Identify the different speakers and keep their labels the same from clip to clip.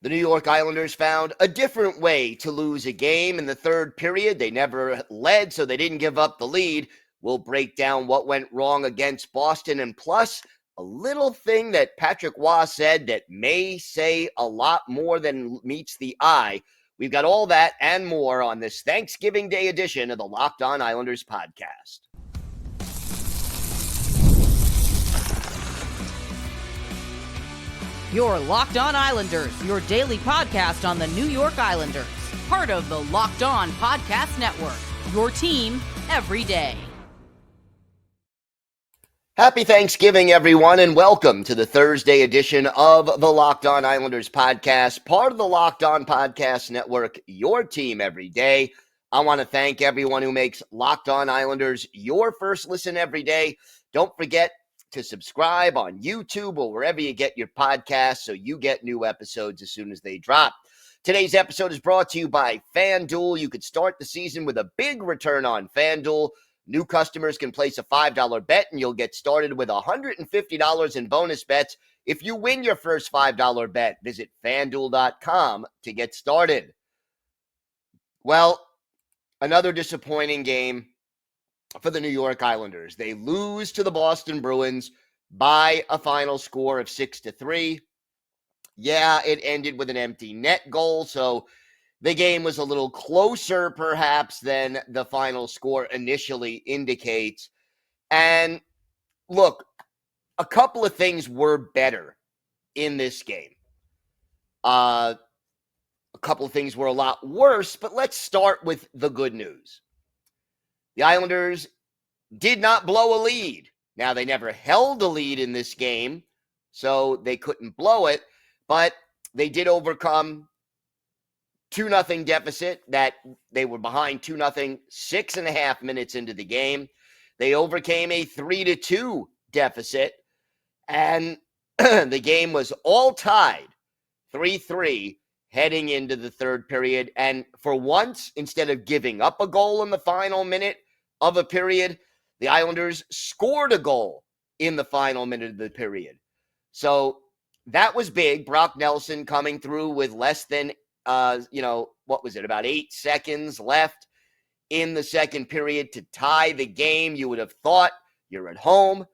Speaker 1: The New York Islanders found a different way to lose a game in the third period. They never led, so they didn't give up the lead. We'll break down what went wrong against Boston, and plus a little thing that Patrick Waugh said that may say a lot more than meets the eye. We've got all that and more on this Thanksgiving Day edition of the Locked On Islanders podcast.
Speaker 2: Your Locked On Islanders, your daily podcast on the New York Islanders. Part of the Locked On Podcast Network, your team every day.
Speaker 1: Happy Thanksgiving, everyone, and welcome to the Thursday edition of the Locked On Islanders podcast, part of the Locked On Podcast Network, your team every day. I want to thank everyone who makes Locked On Islanders your first listen every day. Don't forget to subscribe on YouTube or wherever you get your podcasts so you get new episodes as soon as they drop. Today's episode is brought to you by FanDuel. You could start the season with a big return on FanDuel. New customers can place a $5 bet and you'll get started with $150 in bonus bets if you win your first $5 bet. Visit FanDuel.com to get started. Well, another disappointing game for the New York Islanders. They lose to the Boston Bruins by a final score of 6-3. Yeah, it ended with an empty net goal, so the game was a little closer perhaps than the final score initially indicates. And look, a couple of things were better in this game. A couple of things were a lot worse, but let's start with the good news. The Islanders did not blow a lead. Now, they never held a lead in this game, so they couldn't blow it, but they did overcome 2-0 deficit that they were behind 2-0 6.5 minutes into the game. They overcame a 3-2 deficit, and the game was all tied 3-3 heading into the third period. And for once, instead of giving up a goal in the final minute of a period, the Islanders scored a goal in the final minute of the period. So that was big. Brock Nelson coming through with less than, about 8 seconds left in the second period to tie the game. You would have thought you're at home.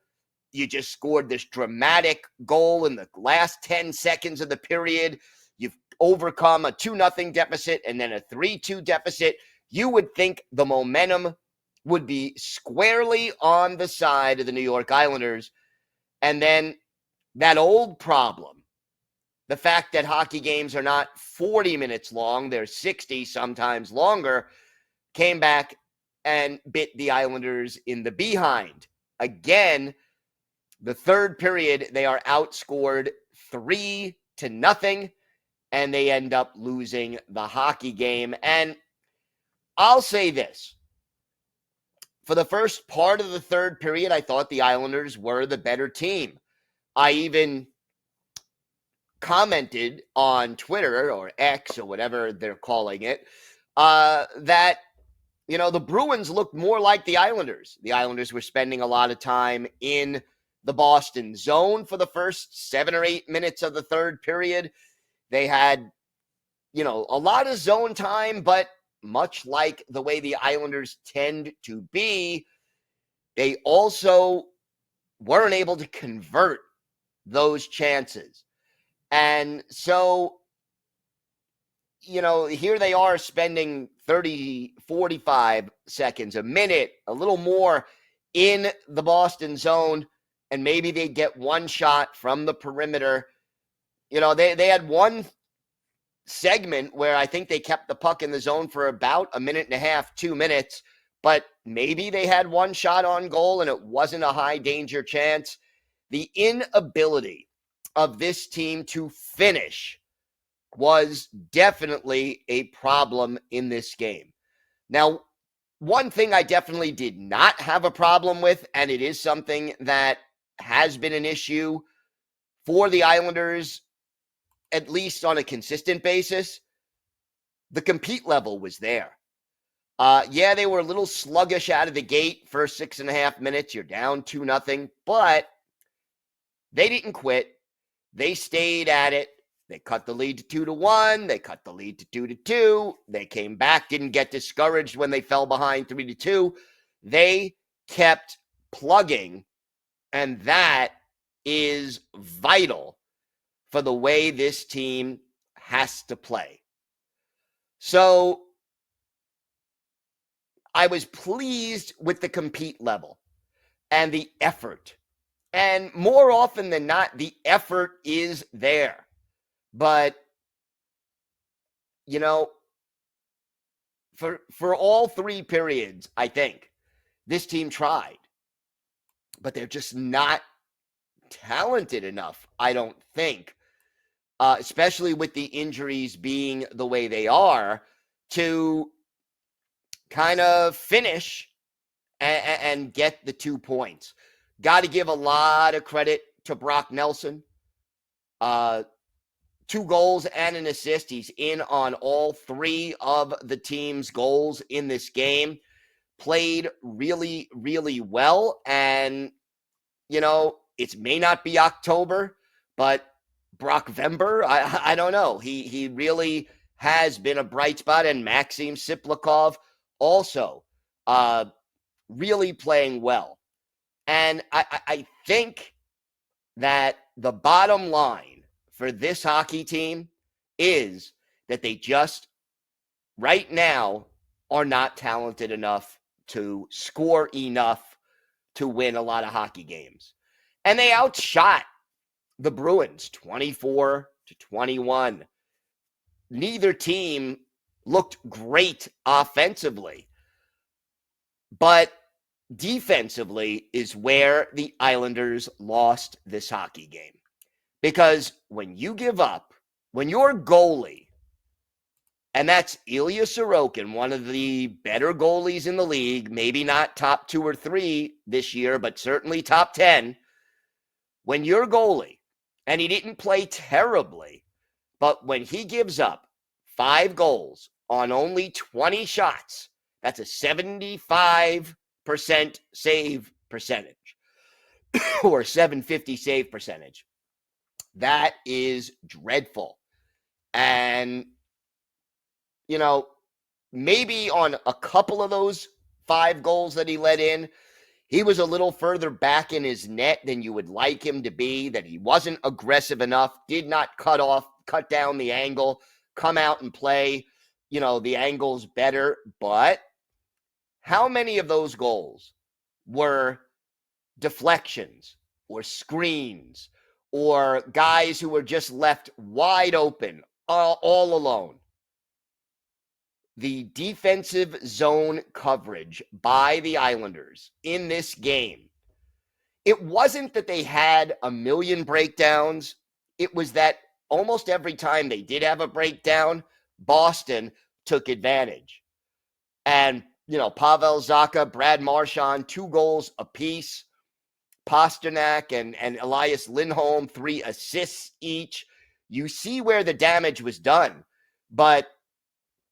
Speaker 1: You just scored this dramatic goal in the last 10 seconds of the period. You've overcome a 2-0 deficit and then a 3-2 deficit. You would think the momentum would be squarely on the side of the New York Islanders. And then that old problem, the fact that hockey games are not 40 minutes long, they're 60, sometimes longer, came back and bit the Islanders in the behind. Again, the third period, they are outscored 3-0, and they end up losing the hockey game. And I'll say this. For the first part of the third period, I thought the Islanders were the better team. I even commented on Twitter or X or whatever they're calling it, that, the Bruins looked more like the Islanders. The Islanders were spending a lot of time in the Boston zone for the first 7 or 8 minutes of the third period. They had, a lot of zone time, but much like the way the Islanders tend to be, they also weren't able to convert those chances. And so, here they are spending 30, 45 seconds, a minute, a little more in the Boston zone, and maybe they get one shot from the perimeter. They had one segment where I think they kept the puck in the zone for about a minute and a half, 2 minutes, but maybe they had one shot on goal and it wasn't a high danger chance. The inability of this team to finish was definitely a problem in this game. Now, one thing I definitely did not have a problem with, and it is something that has been an issue for the Islanders, at least on a consistent basis, the compete level was there. They were a little sluggish out of the gate. First 6.5 minutes, you're down 2-0, but they didn't quit. They stayed at it. They cut the lead to 2-1. They cut the lead to 2-2. They came back, didn't get discouraged when they fell behind 3-2. They kept plugging, and that is vital for the way this team has to play. So I was pleased with the compete level and the effort. And more often than not, the effort is there. But, for all three periods, I think, this team tried. But they're just not talented enough, I don't think, especially with the injuries being the way they are, to kind of finish and get the 2 points. Got to give a lot of credit to Brock Nelson. 2 goals and an assist. He's in on all 3 of the team's goals in this game. Played really, really well. And, it may not be October, but Brockvember, I don't know. He really has been a bright spot. And Maxim Siplikov also really playing well. And I think that the bottom line for this hockey team is that they just, right now, are not talented enough to score enough to win a lot of hockey games. And they outshot the Bruins 24-21. Neither team looked great offensively, but defensively is where the Islanders lost this hockey game. Because when you give up, when your goalie, and that's Ilya Sorokin, one of the better goalies in the league, maybe not top 2 or 3 this year, but certainly top 10. When your goalie, and he didn't play terribly, but when he gives up 5 goals on only 20 shots, that's a 75% save percentage or 750 save percentage. That is dreadful. And, maybe on a couple of those 5 goals that he let in, he was a little further back in his net than you would like him to be, that he wasn't aggressive enough, did not cut down the angle, come out and play, the angles better. But how many of those goals were deflections or screens or guys who were just left wide open all alone? The defensive zone coverage by the Islanders in this game, it wasn't that they had a million breakdowns. It was that almost every time they did have a breakdown, Boston took advantage. And, Pavel Zacha, Brad Marchand, 2 goals apiece. Pasternak and Elias Lindholm, 3 assists each. You see where the damage was done. But,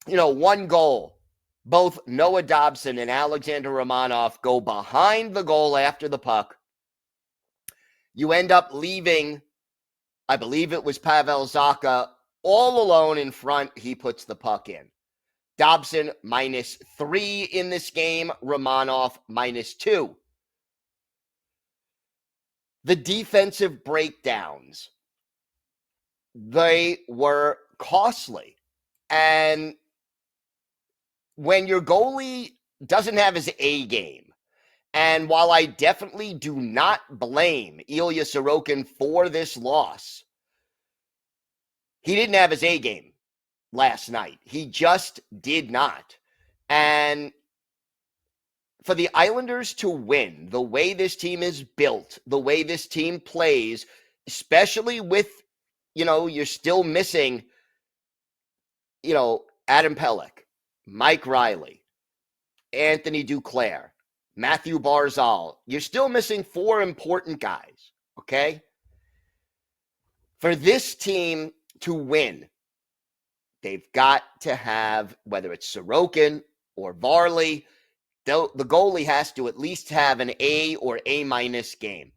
Speaker 1: 1 goal. Both Noah Dobson and Alexander Romanov go behind the goal after the puck. You end up leaving, I believe it was Pavel Zacha, all alone in front. He puts the puck in. Dobson -3 in this game. Romanov -2. The defensive breakdowns, they were costly. And when your goalie doesn't have his A game, and while I definitely do not blame Ilya Sorokin for this loss, he didn't have his A game last night. He just did not. And for the Islanders to win, the way this team is built, the way this team plays, especially with, you're still missing, Adam Pelech, Mike Riley, Anthony Duclair, Matthew Barzal. You're still missing 4 important guys, okay? For this team to win, they've got to have, whether it's Sorokin or Varley, the goalie has to at least have an A or A- game,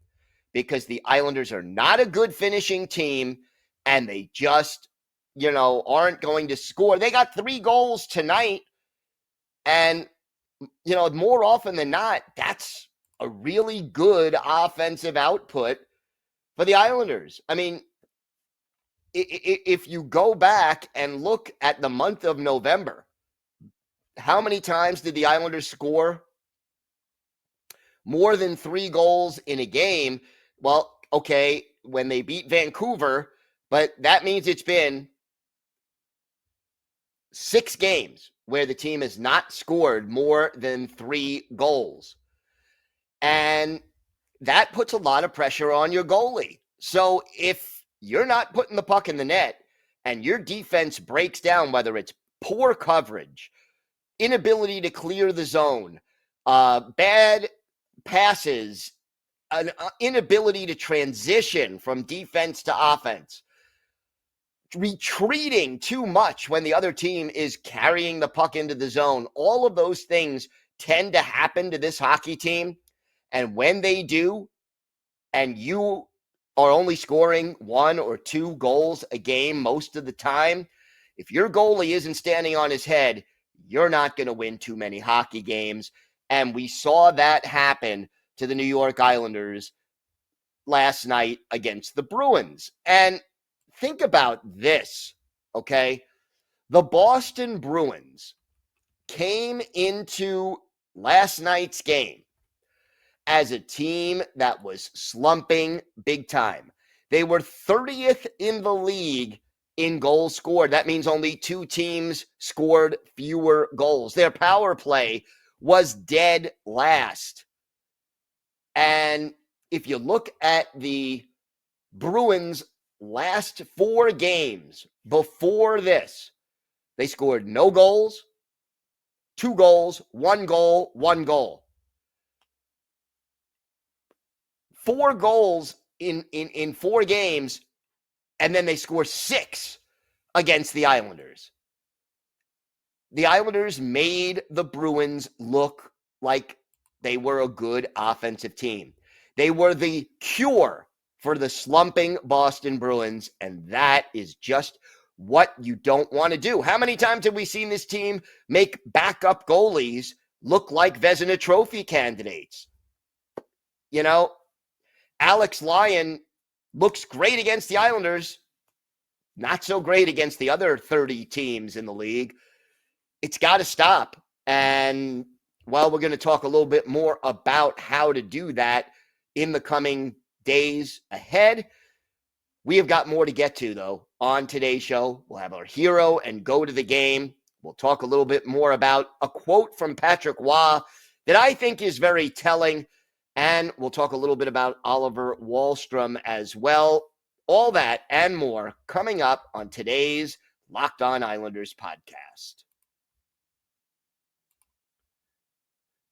Speaker 1: because the Islanders are not a good finishing team, and they just, aren't going to score. They got 3 goals tonight, and, more often than not, that's a really good offensive output for the Islanders. I mean, if you go back and look at the month of November, how many times did the Islanders score more than 3 goals in a game? Well, okay, when they beat Vancouver, but that means it's been 6 games where the team has not scored more than 3 goals. And that puts a lot of pressure on your goalie. So if you're not putting the puck in the net and your defense breaks down, whether it's poor coverage, inability to clear the zone, bad passes, an inability to transition from defense to offense, retreating too much when the other team is carrying the puck into the zone, all of those things tend to happen to this hockey team. And when they do, and you are only scoring 1 or 2 goals a game most of the time, if your goalie isn't standing on his head, you're not going to win too many hockey games. And we saw that happen to the New York Islanders last night against the Bruins. And think about this, okay? The Boston Bruins came into last night's game as a team that was slumping big time. They were 30th in the league in goals scored. That means only 2 teams scored fewer goals. Their power play was dead last. And if you look at the Bruins' last 4 games before this, they scored no goals, 2 goals, 1 goal, 1 goal. 4 goals in 4 games, and then they score 6 against the Islanders. The Islanders made the Bruins look like they were a good offensive team. They were the cure for the slumping Boston Bruins, and that is just what you don't want to do. How many times have we seen this team make backup goalies look like Vezina Trophy candidates? Alex Lyon looks great against the Islanders, not so great against the other 30 teams in the league. It's got to stop. And, well, we're going to talk a little bit more about how to do that in the coming days ahead. We have got more to get to, though, on today's show. We'll have our hero and go to the game. We'll talk a little bit more about a quote from Patrick Waugh that I think is very telling. And we'll talk a little bit about Oliver Wahlstrom as well. All that and more coming up on today's Locked On Islanders podcast.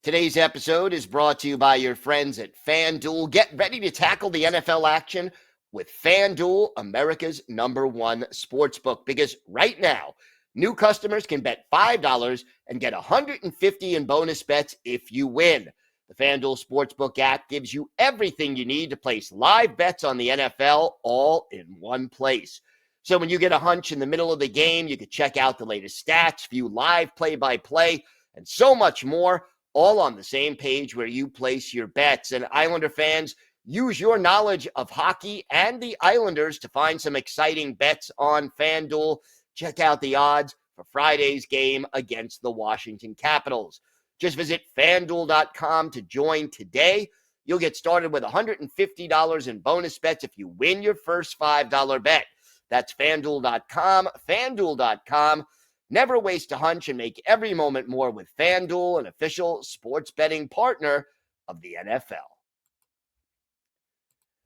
Speaker 1: Today's episode is brought to you by your friends at FanDuel. Get ready to tackle the NFL action with FanDuel, America's #1 sportsbook. Because right now, new customers can bet $5 and get $150 in bonus bets if you win. The FanDuel Sportsbook app gives you everything you need to place live bets on the NFL all in one place. So when you get a hunch in the middle of the game, you can check out the latest stats, view live play-by-play, and so much more, all on the same page where you place your bets. And Islander fans, use your knowledge of hockey and the Islanders to find some exciting bets on FanDuel. Check out the odds for Friday's game against the Washington Capitals. Just visit FanDuel.com to join today. You'll get started with $150 in bonus bets if you win your first $5 bet. That's FanDuel.com, FanDuel.com. Never waste a hunch and make every moment more with FanDuel, an official sports betting partner of the NFL.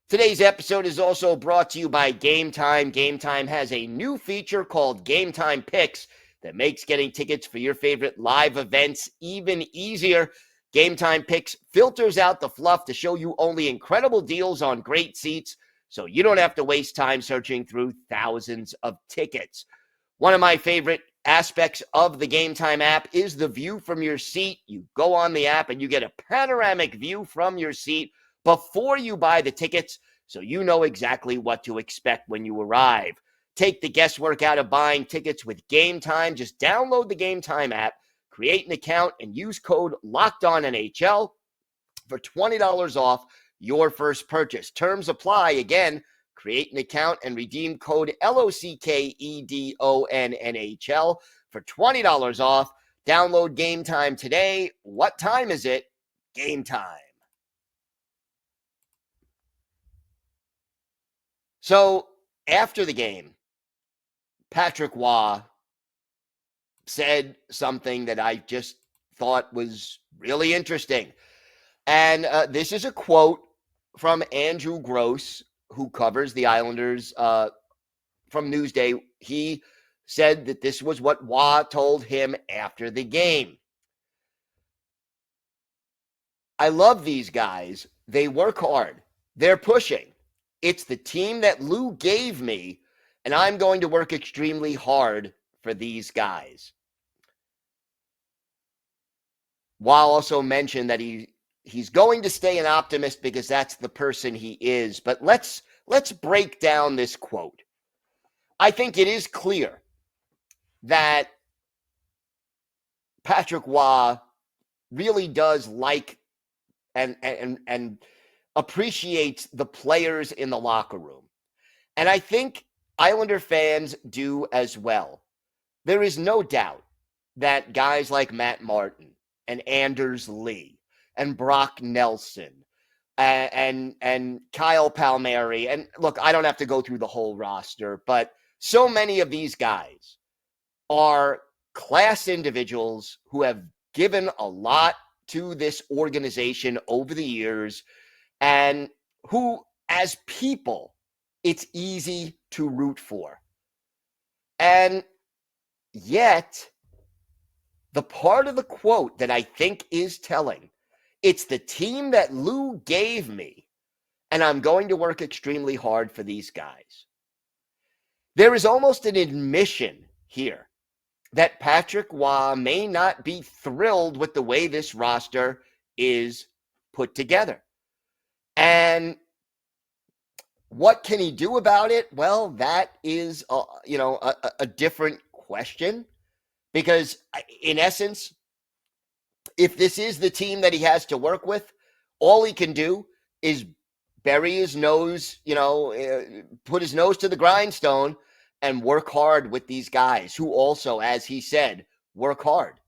Speaker 1: Today's episode is also brought to you by Game Time. Game Time has a new feature called Game Time Picks that makes getting tickets for your favorite live events even easier. Game Time Picks filters out the fluff to show you only incredible deals on great seats, so you don't have to waste time searching through thousands of tickets. One of my favorite aspects of the Game Time app is the view from your seat. You go on the app and you get a panoramic view from your seat before you buy the tickets. so you know exactly what to expect when you arrive. Take the guesswork out of buying tickets with Game Time. Just download the Game Time app, create an account, and use code LOCKEDONNHL for $20 off your first purchase. Terms apply. Again, create an account and redeem code LOCKEDONNHL for $20 off. Download Game Time today. What time is it? Game time. So after the game, Patrick Waugh said something that I just thought was really interesting. And this is a quote from Andrew Gross, who covers the Islanders from Newsday. He said that this was what Waugh told him after the game. I love these guys. They work hard. They're pushing. It's the team that Lou gave me, and I'm going to work extremely hard for these guys. Waugh also mentioned that he's going to stay an optimist because that's the person he is. But let's break down this quote. I think it is clear that Patrick Waugh really does like and appreciates the players in the locker room. And I think Islander fans do as well. There is no doubt that guys like Matt Martin and Anders Lee and Brock Nelson and Kyle Palmieri, and look, I don't have to go through the whole roster, but so many of these guys are class individuals who have given a lot to this organization over the years, and who, as people, it's easy to root for. And yet, the part of the quote that I think is telling, it's the team that Lou gave me, and I'm going to work extremely hard for these guys. There is almost an admission here that Patrick Waugh may not be thrilled with the way this roster is put together. And what can he do about it? Well, that is, a different question, because in essence, if this is the team that he has to work with, all he can do is bury his nose, put his nose to the grindstone and work hard with these guys who also, as he said, work hard.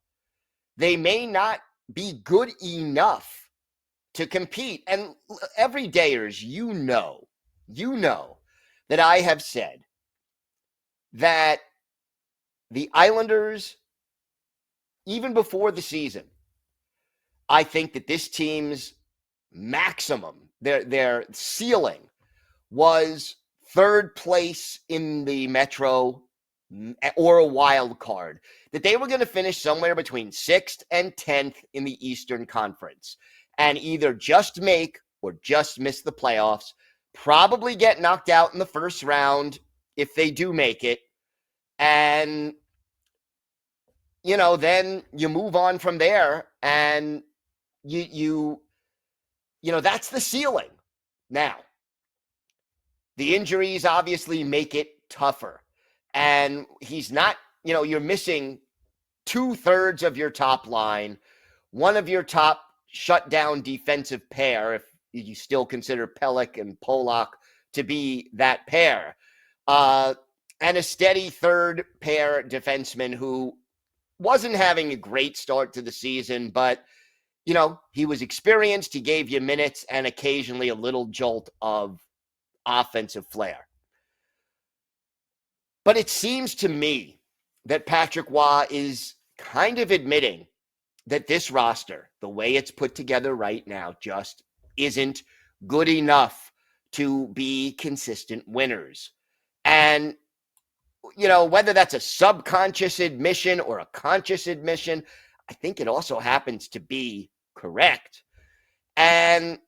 Speaker 1: They may not be good enough to compete. And everydayers, you know that I have said that the Islanders, even before the season, I think that this team's maximum, their ceiling, was third place in the Metro or a wild card, that they were going to finish somewhere between 6th and 10th in the Eastern Conference and either just make or just miss the playoffs, probably get knocked out in the first round if they do make it. And, then you move on from there, and that's the ceiling. Now, the injuries obviously make it tougher. And he's not, you're missing 2/3 of your top line, one of your top shutdown defensive pair, if you still consider Pelech and Polak to be that pair, and a steady third pair defenseman who wasn't having a great start to the season, but, he was experienced, he gave you minutes, and occasionally a little jolt of offensive flair. But it seems to me that Patrick Waugh is kind of admitting that this roster, the way it's put together right now, just isn't good enough to be consistent winners. And, whether that's a subconscious admission or a conscious admission, I think it also happens to be correct. And,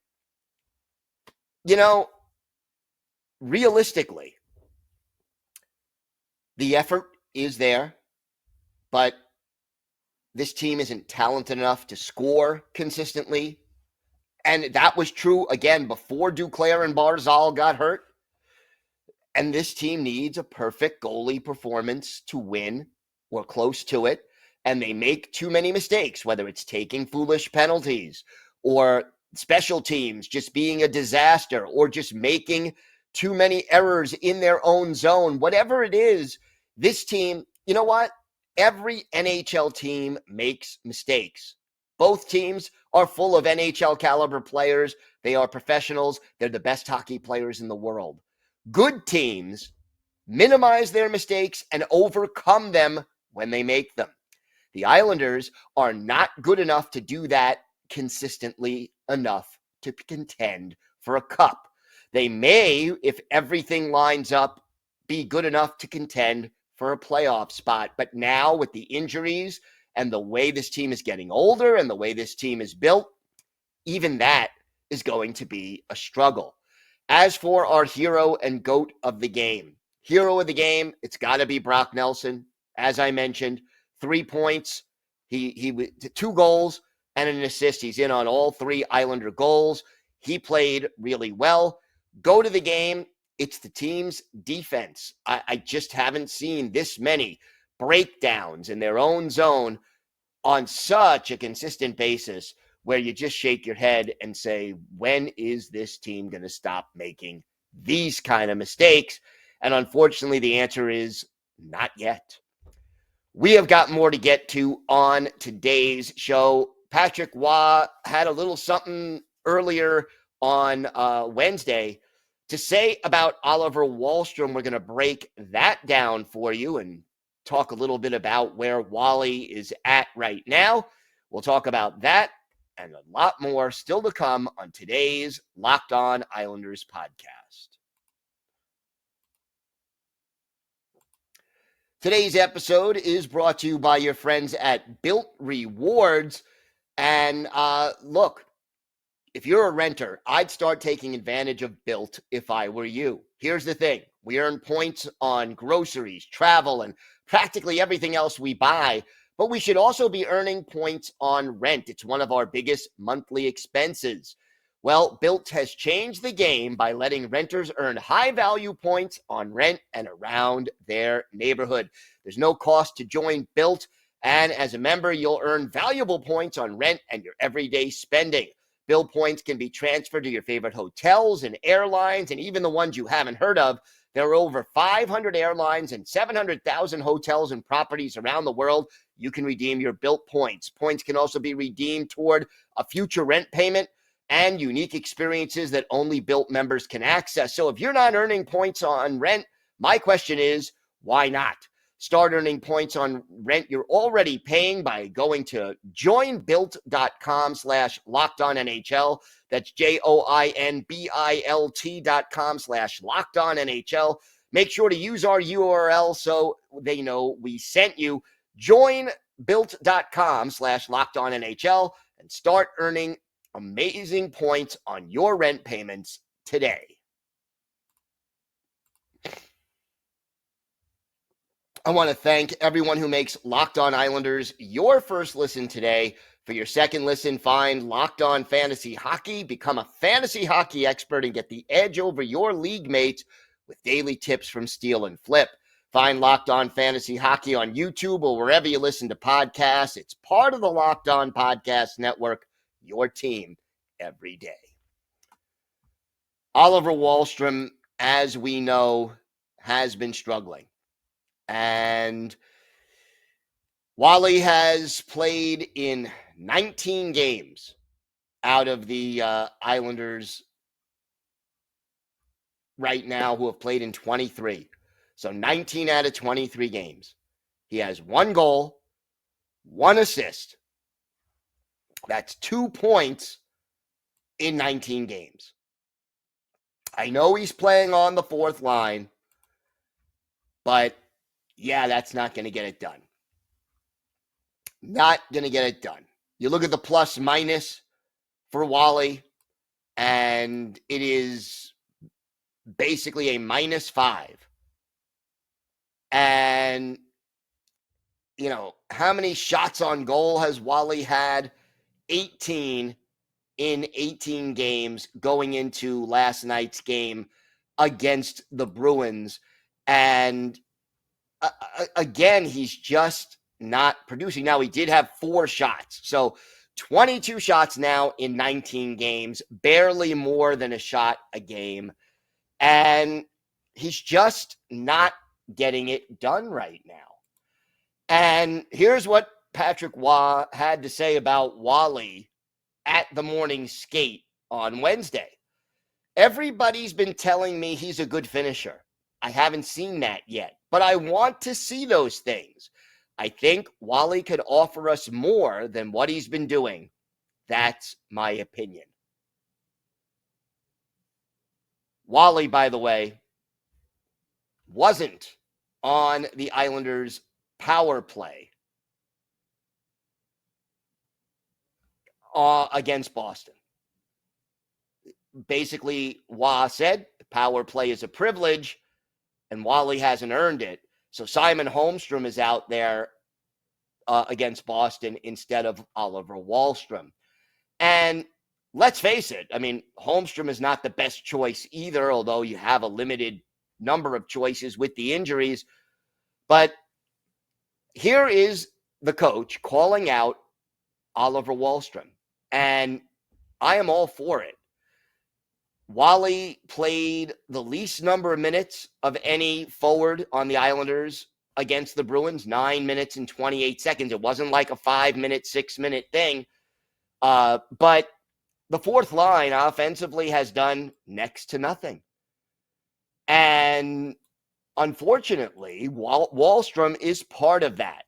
Speaker 1: realistically, the effort is there, but this team isn't talented enough to score consistently. And that was true, again, before Duclair and Barzal got hurt. And this team needs a perfect goalie performance to win or close to it. And they make too many mistakes, whether it's taking foolish penalties or special teams just being a disaster or just making too many errors in their own zone. Whatever it is, this team, you know what? Every NHL team makes mistakes. Both teams are full of NHL caliber players. They are professionals. They're the best hockey players in the world. Good teams minimize their mistakes and overcome them when they make them. The Islanders are not good enough to do that consistently enough to contend for a cup. They may, if everything lines up, be good enough to contend for a playoff spot. But now with the injuries and the way this team is getting older and the way this team is built, even that is going to be a struggle. As for our hero and GOAT of the game, it's got to be Brock Nelson. As I mentioned, 3 points. He 2 goals and an assist. He's in on all 3 Islander goals. He played really well. Go to the game. It's the team's defense. I just haven't seen this many breakdowns in their own zone on such a consistent basis where you just shake your head and say, when is this team going to stop making these kind of mistakes? And unfortunately, the answer is not yet. We have got more to get to on today's show. Patrick Waugh had a little something earlier on Wednesday to say about Oliver Wahlstrom. We're going to break that down for you and talk a little bit about where Wally is at right now. We'll talk about that and a lot more still to come on today's Locked On Islanders podcast. Today's episode is brought to you by your friends at Built Rewards. And look, if you're a renter, I'd start taking advantage of Built if I were you. Here's the thing. We earn points on groceries, travel, and practically everything else we buy. But we should also be earning points on rent. It's one of our biggest monthly expenses. Well, Built has changed the game by letting renters earn high-value points on rent and around their neighborhood. There's no cost to join Built, and as a member, you'll earn valuable points on rent and your everyday spending. Built points can be transferred to your favorite hotels and airlines, and even the ones you haven't heard of. There are over 500 airlines and 700,000 hotels and properties around the world. You can redeem your Built points. Points can also be redeemed toward a future rent payment and unique experiences that only Built members can access. So if you're not earning points on rent, my question is, why not? Start earning points on rent you're already paying by going to joinbuilt.com/LockedOnNHL. That's JOINBILT.com/LockedOnNHL. Make sure to use our URL so they know we sent you. Joinbuilt.com/LockedOnNHL and start earning amazing points on your rent payments today. I want to thank everyone who makes Locked On Islanders your first listen today. For your second listen, find Locked On Fantasy Hockey. Become a fantasy hockey expert and get the edge over your league mates with daily tips from Steal and Flip. Find Locked On Fantasy Hockey on YouTube or wherever you listen to podcasts. It's part of the Locked On Podcast Network, your team every day. Oliver Wahlstrom, as we know, has been struggling. And Wally has played in 19 games out of the Islanders right now, who have played in 23. So 19 out of 23 games. He has 1 goal, 1 assist. That's 2 points in 19 games. I know he's playing on the 4th line, but yeah, that's not going to get it done. Not going to get it done. You look at the plus minus for Wally, and it is basically a -5. And, you know, how many shots on goal has Wally had? 18 in 18 games going into last night's game against the Bruins. And again, he's just not producing. Now, he did have 4 shots. So 22 shots now in 19 games, barely more than a shot a game. And he's just not getting it done right now. And here's what Patrick Waugh had to say about Wally at the morning skate on Wednesday. Everybody's been telling me he's a good finisher. I haven't seen that yet, but I want to see those things. I think Wally could offer us more than what he's been doing. That's my opinion. Wally, by the way, wasn't on the Islanders' power play against Boston. Basically, Waugh said the power play is a privilege, and Wally hasn't earned it. So Simon Holmstrom is out there against Boston instead of Oliver Wahlstrom. And let's face it, I mean, Holmstrom is not the best choice either, although you have a limited number of choices with the injuries. But here is the coach calling out Oliver Wahlstrom, and I am all for it. Wally played the least number of minutes of any forward on the Islanders against the Bruins, 9 minutes and 28 seconds. It wasn't like a 5-minute, 6-minute thing. But the fourth line offensively has done next to nothing. And unfortunately, Wahlstrom is part of that.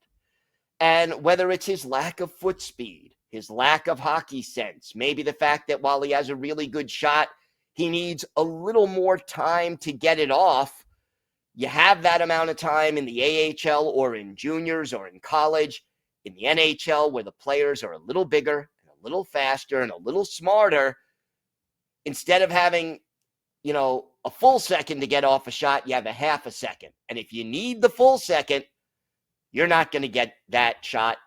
Speaker 1: And whether it's his lack of foot speed, his lack of hockey sense, maybe the fact that while he has a really good shot, he needs a little more time to get it off. You have that amount of time in the AHL or in juniors or in college. In the NHL, where the players are a little bigger and a little faster and a little smarter, instead of having, a full second to get off a shot, you have a half a second. And if you need the full second, you're not going to get that shot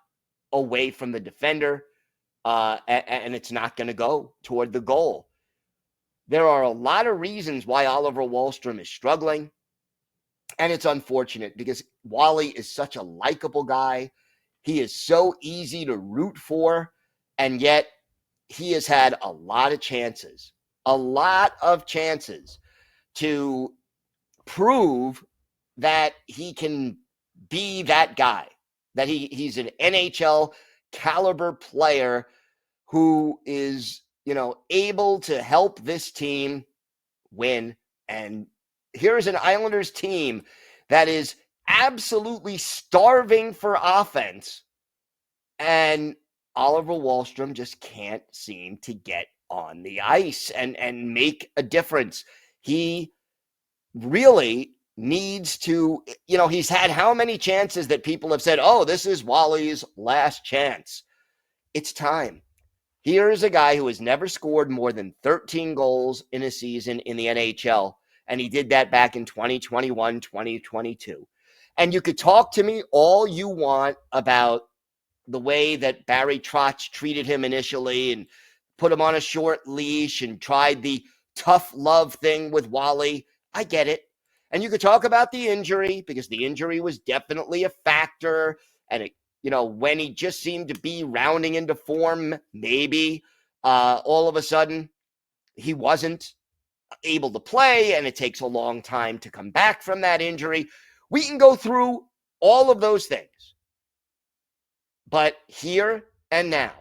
Speaker 1: away from the defender, and it's not going to go toward the goal. There are a lot of reasons why Oliver Wahlstrom is struggling, and it's unfortunate because Wally is such a likable guy. He is so easy to root for, and yet he has had a lot of chances to prove that he can be that guy, that he's an NHL caliber player who is, able to help this team win. And here's an Islanders team that is absolutely starving for offense, and Oliver Wahlstrom just can't seem to get on the ice and make a difference. He really needs to, he's had how many chances that people have said, oh, this is Wally's last chance. It's time. Here's a guy who has never scored more than 13 goals in a season in the NHL, and he did that back in 2021, 2022. And you could talk to me all you want about the way that Barry Trotz treated him initially and put him on a short leash and tried the tough love thing with Wally. I get it. And you could talk about the injury, because the injury was definitely a factor, and it, when he just seemed to be rounding into form, maybe all of a sudden he wasn't able to play, and it takes a long time to come back from that injury. We can go through all of those things. But here and now,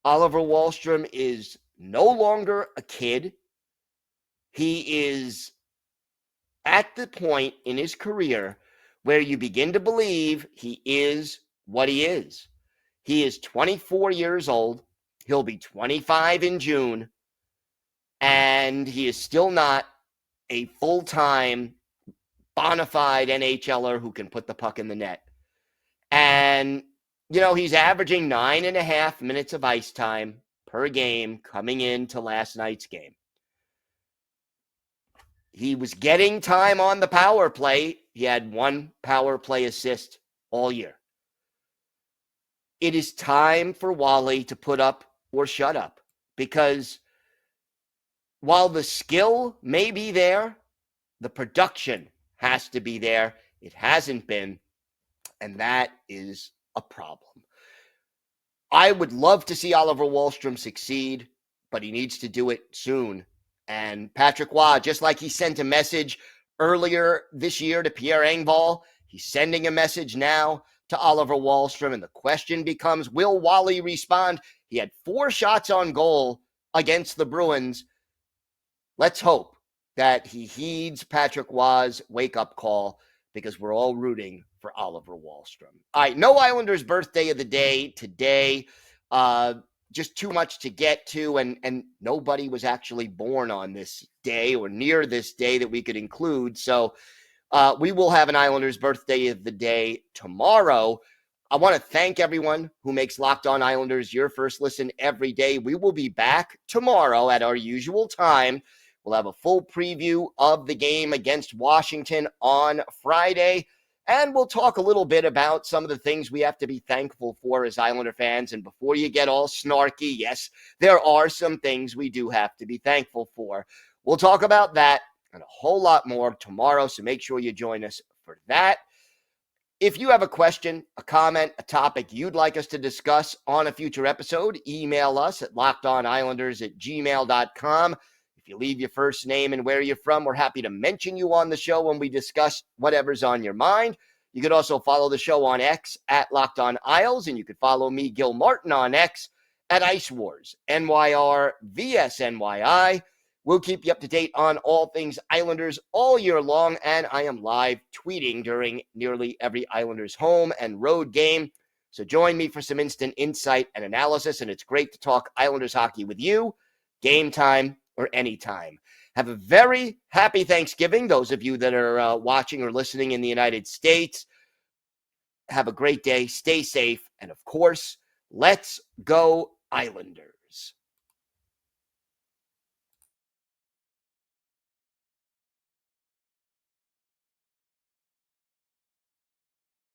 Speaker 1: Oliver Wahlstrom is no longer a kid. He is at the point in his career where you begin to believe he is what he is. He is 24 years old. He'll be 25 in June. And he is still not a full-time, bona fide NHLer who can put the puck in the net. And, he's averaging 9.5 minutes of ice time per game coming into last night's game. He was getting time on the power play. He had 1 power play assist all year. It is time for Wally to put up or shut up, because while the skill may be there, the production has to be there. It hasn't been, and that is a problem. I would love to see Oliver Wahlstrom succeed, but he needs to do it soon. And Patrick Waugh, just like he sent a message earlier this year to Pierre Engvall, he's sending a message now to Oliver Wahlstrom. And the question becomes, will Wally respond? He had 4 shots on goal against the Bruins. Let's hope that he heeds Patrick Waugh's wake-up call, because we're all rooting for Oliver Wahlstrom. All right, no Islanders birthday of the day today. Just too much to get to, and nobody was actually born on this day or near this day that we could include. So we will have an Islanders birthday of the day tomorrow. I want to thank everyone who makes Locked On Islanders your first listen every day. We will be back tomorrow at our usual time. We'll have a full preview of the game against Washington on Friday, and we'll talk a little bit about some of the things we have to be thankful for as Islander fans. And before you get all snarky, yes, there are some things we do have to be thankful for. We'll talk about that and a whole lot more tomorrow, so make sure you join us for that. If you have a question, a comment, a topic you'd like us to discuss on a future episode, email us at lockedonislanders@gmail.com. If you leave your first name and where you're from, we're happy to mention you on the show when we discuss whatever's on your mind. You could also follow the show on X at Locked On Isles, and you could follow me, Gil Martin, on X at Ice Wars, NYR VSNYI. We'll keep you up to date on all things Islanders all year long, and I am live tweeting during nearly every Islanders home and road game. So join me for some instant insight and analysis, and it's great to talk Islanders hockey with you, game time or anytime. Have a very happy Thanksgiving, those of you that are watching or listening in the United States. Have a great day. Stay safe. And of course, let's go Islanders.